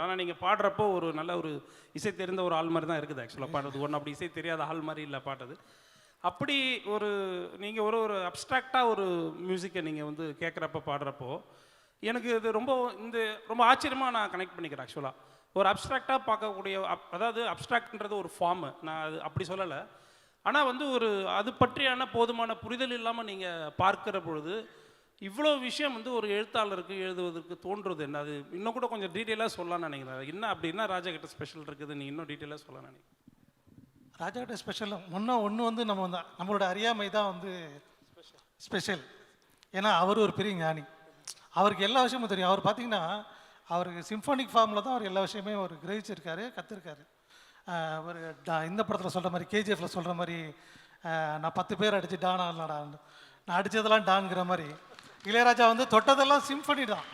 ஆனால் நீங்கள் பாடுறப்போ ஒரு நல்ல ஒரு இசை தெரிந்த ஒரு ஆள் மாதிரி தான் இருக்குது ஆக்சுவலாக பாடுறது. ஒன்று அப்படி இசை தெரியாத ஆள் மாதிரி இல்லை பாடுறது. அப்படி ஒரு நீங்கள் ஒரு ஒரு அப்ட்ராக்டாக ஒரு மியூசிக்கை நீங்கள் வந்து கேட்குறப்ப பாடுறப்போ எனக்கு இது ரொம்ப ஆச்சரியமாக நான் கனெக்ட் பண்ணிக்கிறேன் ஆக்சுவலாக. ஒரு அப்ட்ராக்டாக பார்க்கக்கூடிய அதாவது அப்ட்ராக்ட்ன்றது ஒரு ஃபார்மு, நான் அது அப்படி சொல்லலை. ஆனால் வந்து ஒரு அது பற்றியான போதுமான புரிதல் இல்லாமல் நீங்கள் பார்க்குற பொழுது இவ்வளோ விஷயம் வந்து ஒரு எழுத்தாளருக்கு எழுதுவதற்கு தோன்றுறது என்ன? அது இன்னும் கூட கொஞ்சம் டீட்டெயிலாக சொல்லலாம்னு நினைக்கிறேன். என்ன அப்படின்னா ராஜா கிட்ட ஸ்பெஷல் இருக்குது, நீ இன்னும் டீட்டெயிலாக சொல்லலாம்னு நினைக்கிறேன். ராஜா கிட்ட ஸ்பெஷல் ஒன்று வந்து நம்மளோட அறியாமை தான் வந்து ஸ்பெஷல். ஏன்னா அவர் ஒரு பெரிய ஞானி, அவருக்கு எல்லா விஷயமும் தெரியும். அவர் பார்த்தீங்கன்னா அவருக்கு சிம்ஃபோனிக் ஃபார்மில் தான் அவர் எல்லா விஷயமே அவர் கிரகிச்சிருக்காரு, கற்றுருக்காரு. அவர் இந்த படத்தில் சொல்கிற மாதிரி, கேஜிஎஃப்பில் சொல்கிற மாதிரி, நான் 10 பேர் அடித்து டான் ஆடலாடான்னு, நான் அடித்ததெல்லாம் டான்ங்கிற மாதிரி, இளையராஜா வந்து தொட்டதெல்லாம் சிம்ஃபனி தான்.